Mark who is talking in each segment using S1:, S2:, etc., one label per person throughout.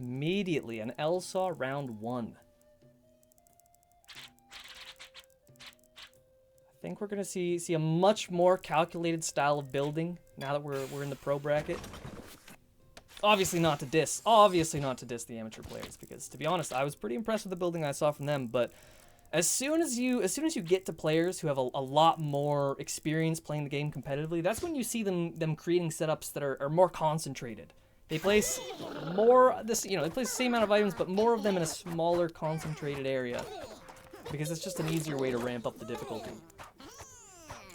S1: Immediately, an LSAW round 1. I think we're going to see a much more calculated style of building now that we're in the pro bracket. Obviously not to diss the amateur players, because to be honest, I was pretty impressed with the building I saw from them, but as soon as you get to players who have a lot more experience playing the game competitively, that's when you see them creating setups that are more concentrated. They place they place the same amount of items, but more of them in a smaller, concentrated area, because it's just an easier way to ramp up the difficulty.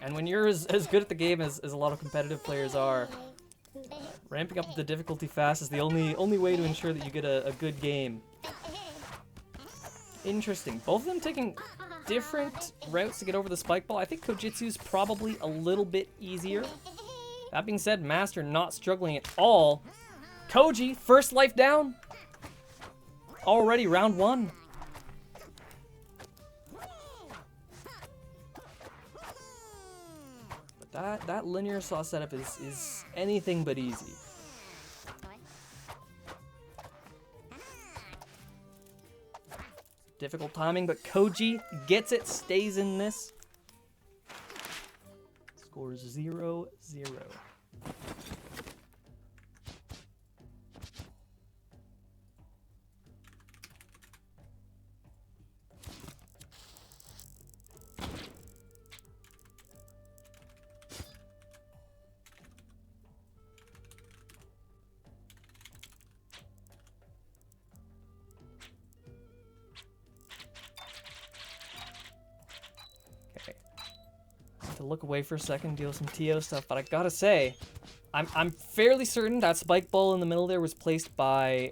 S1: And when you're as good at the game as a lot of competitive players are, ramping up the difficulty fast is the only way to ensure that you get a good game. Interesting. Both of them taking different routes to get over the spike ball. I think Kojitsu's probably a little bit easier. That being said, Master not struggling at all. Koji, first life down. Already round 1. But that linear saw setup is anything but easy. Difficult timing, but Koji gets it, stays in this. Scores 0-0. To look away for a second, deal with some TO stuff, but I gotta say, I'm fairly certain that spike ball in the middle there was placed by...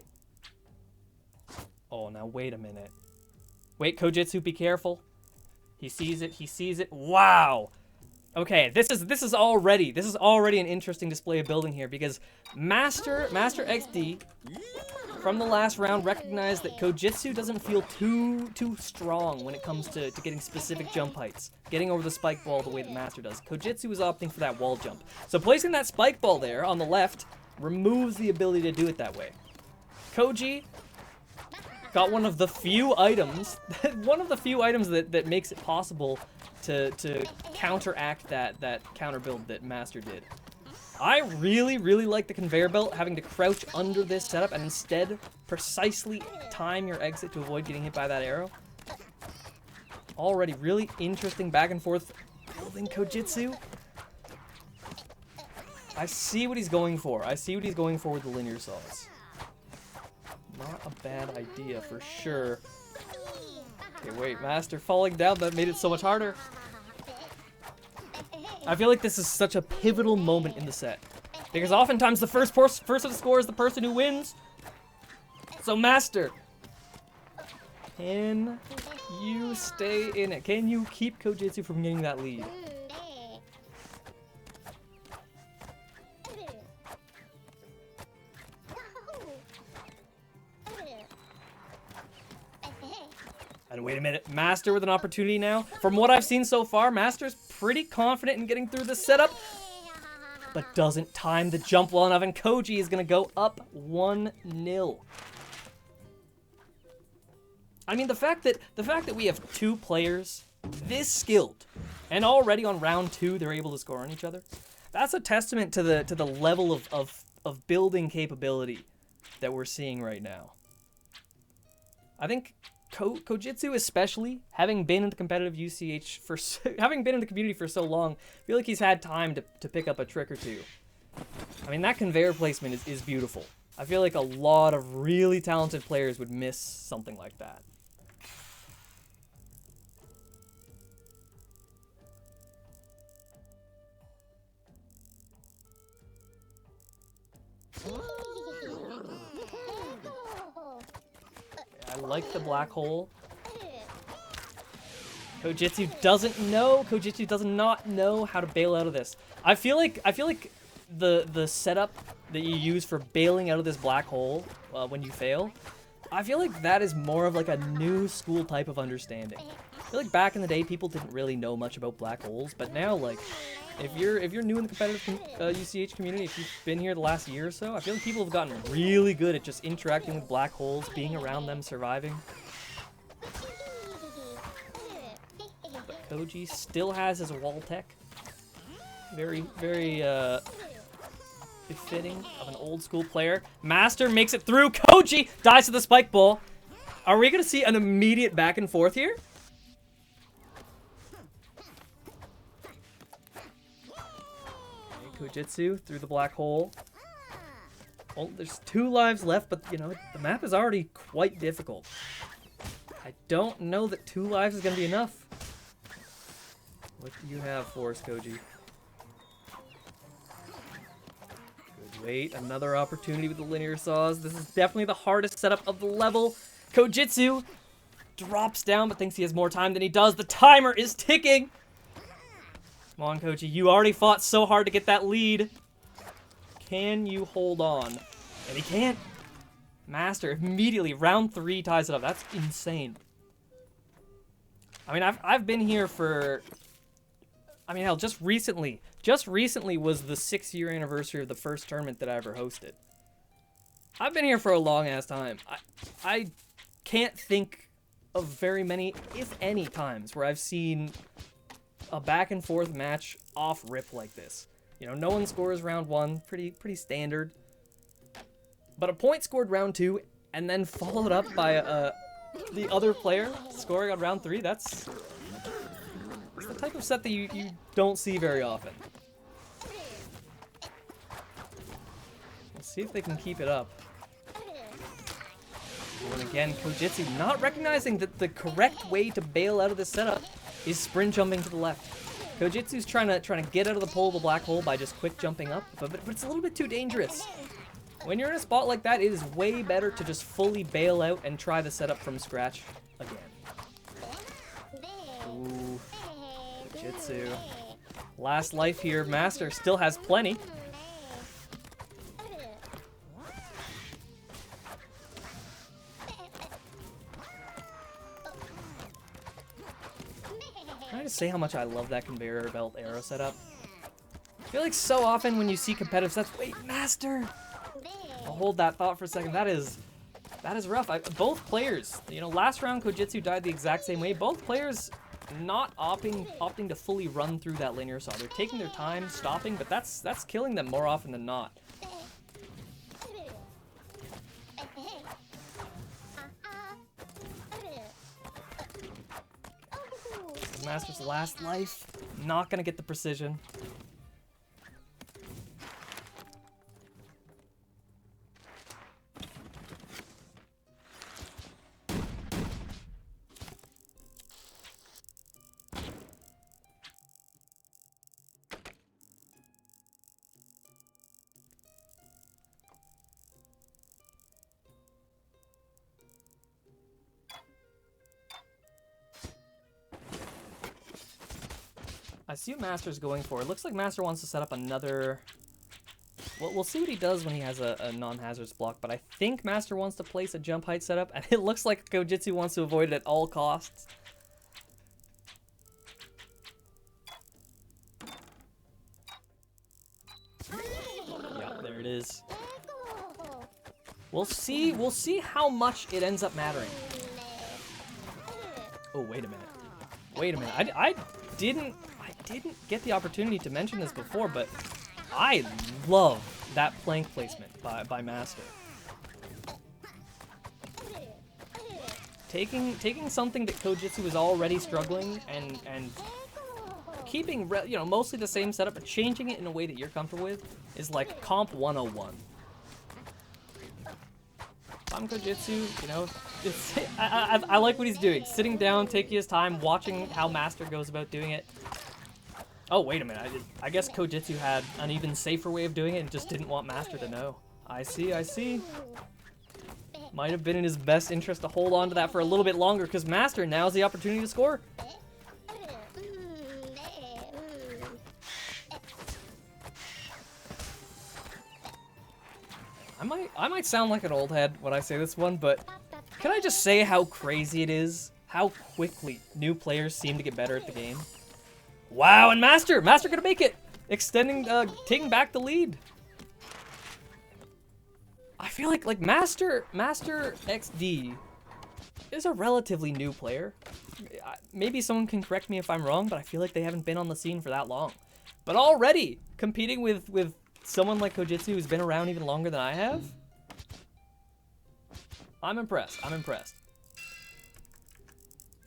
S1: Oh, now wait a minute. Wait, Kojitsu, be careful. He sees it. Wow! Okay, this is already an interesting display of building here, because Masterxd from the last round recognized that Kojitsu doesn't feel too strong when it comes to getting specific jump heights, getting over the spike ball the way that Master does. Kojitsu is opting for that wall jump. So placing that spike ball there on the left removes the ability to do it that way. Koji got one of the few items, that makes it possible to counteract that counter build that Master did. I really like the conveyor belt, having to crouch under this setup and instead precisely time your exit to avoid getting hit by that arrow. Already really interesting back and forth building Kojitsu. I see what he's going for. With the linear saws. Not a bad idea for sure. Okay, wait, Master falling down, that made it so much harder. I feel like this is such a pivotal moment in the set, because oftentimes the first to score is the person who wins. So Master, can you stay in it? Can you keep Kojitsu from getting that lead? And wait a minute, Master with an opportunity now. From what I've seen so far, Master's pretty confident in getting through the setup, but doesn't time the jump well enough, and Koji is going to go up 1-0. I mean, the fact that we have 2 players this skilled, and already on round 2 they're able to score on each other, that's a testament to the level of building capability that we're seeing right now. I think Kojitsu, especially, having been in the competitive having been in the community for so long, I feel like he's had time to pick up a trick or two. I mean, that conveyor placement is beautiful. I feel like a lot of really talented players would miss something like that. I like the black hole. Kojitsu does not know how to bail out of this. I feel like the setup that you use for bailing out of this black hole when you fail, I feel like that is more of like a new school type of understanding. I feel like back in the day, people didn't really know much about black holes, but now, like, if you're new in the competitive UCH community, if you've been here the last year or so, I feel like people have gotten really good at just interacting with black holes, being around them, surviving. But Koji still has his wall tech. Very, very, befitting of an old school player. Master makes it through. Koji dies to the spike ball. Are we going to see an immediate back and forth here? Okay, Kojitsu through the black hole. Well, there's 2 lives left, but, you know, the map is already quite difficult. I don't know that 2 lives is going to be enough. What do you have for us, Koji? Good wait, another opportunity with the linear saws. This is definitely the hardest setup of the level. Kojitsu drops down, but thinks he has more time than he does. The timer is ticking. Come on, Koji. You already fought so hard to get that lead. Can you hold on? And he can't. Master immediately, round 3 ties it up. That's insane. I mean, I've been here for... I mean, hell, just recently was the 6-year anniversary of the first tournament that I ever hosted. I've been here for a long-ass time. I can't think of very many, if any, times where I've seen a back-and-forth match off-rip like this. You know, no one scores round 1, pretty standard. But a point scored round 2, and then followed up by the other player scoring on round 3, that's the type of set that you don't see very often. Let's see if they can keep it up. And again, Kojitsu not recognizing that the correct way to bail out of this setup is sprint jumping to the left. Kojitsu's trying to get out of the pole of the black hole by just quick jumping up, but it's a little bit too dangerous. When you're in a spot like that, it is way better to just fully bail out and try the setup from scratch again. Ooh, Kojitsu. Last life here. Master still has plenty. Can I just say how much I love that conveyor belt arrow setup? I feel like so often when you see competitive sets, wait, Master! I'll hold that thought for a second. That is rough. Both players, you know, last round Kojitsu died the exact same way. Both players not opting to fully run through that linear saw. They're taking their time, stopping, but that's killing them more often than not. Master's last life, not gonna get the precision. I see what Master's going for. It looks like Master wants to set up another... Well, we'll see what he does when he has a non-hazardous block, but I think Master wants to place a jump height setup, and it looks like Kojitsu wants to avoid it at all costs. Yeah, there it is. We'll see how much it ends up mattering. Oh, wait a minute. Wait a minute. I didn't get the opportunity to mention this before, but I love that plank placement by Master. Taking something that Kojitsu is already struggling and keeping, you know, mostly the same setup, but changing it in a way that you're comfortable with is like Comp 101. I'm Kojitsu, you know, I like what he's doing. Sitting down, taking his time, watching how Master goes about doing it. Oh, wait a minute. I guess Kojitsu had an even safer way of doing it and just didn't want Master to know. I see. Might have been in his best interest to hold on to that for a little bit longer, because Master now has the opportunity to score. I might sound like an old head when I say this one, but Can I just say how crazy it is? How quickly new players seem to get better at the game? Wow, and Master gonna make it! Extending, taking back the lead. I feel like Masterxd is a relatively new player. Maybe someone can correct me if I'm wrong, but I feel like they haven't been on the scene for that long. But already, competing with someone like Kojitsu who's been around even longer than I have, I'm impressed. I'm impressed.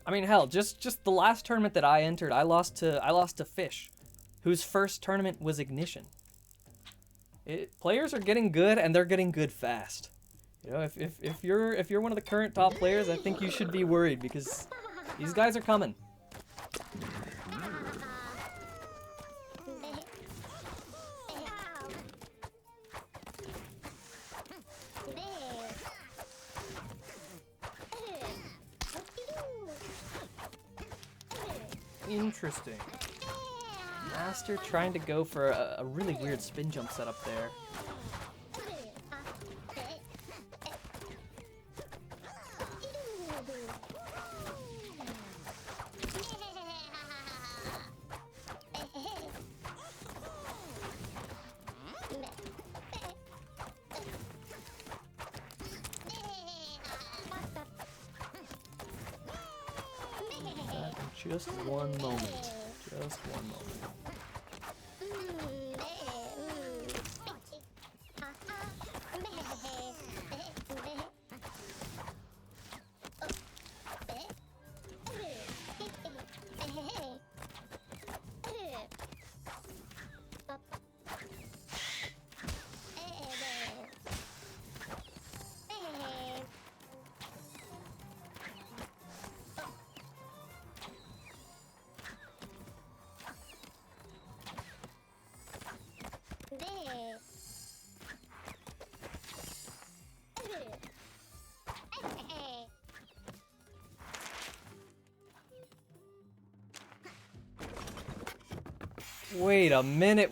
S1: I mean, hell, just the last tournament that I entered, I lost to Fish, whose first tournament was Ignition. Players are getting good, and they're getting good fast. You know, if you're one of the current top players, I think you should be worried because these guys are coming. Interesting. Master trying to go for a really weird spin jump setup there. Just one moment. Just one moment.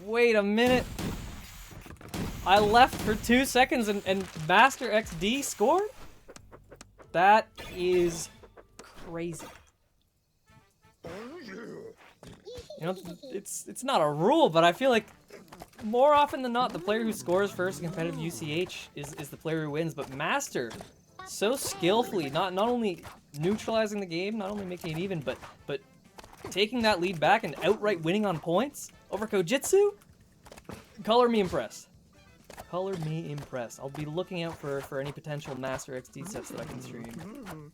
S1: Wait a minute. I left for 2 seconds and Masterxd scored? That is crazy. You know, it's not a rule, but I feel like more often than not, the player who scores first in competitive UCH is the player who wins, but Master, so skillfully, not only neutralizing the game, not only making it even, but taking that lead back and outright winning on points over Kojitsu? Color me impressed. Color me impressed. I'll be looking out for any potential Masterxd sets that I can stream.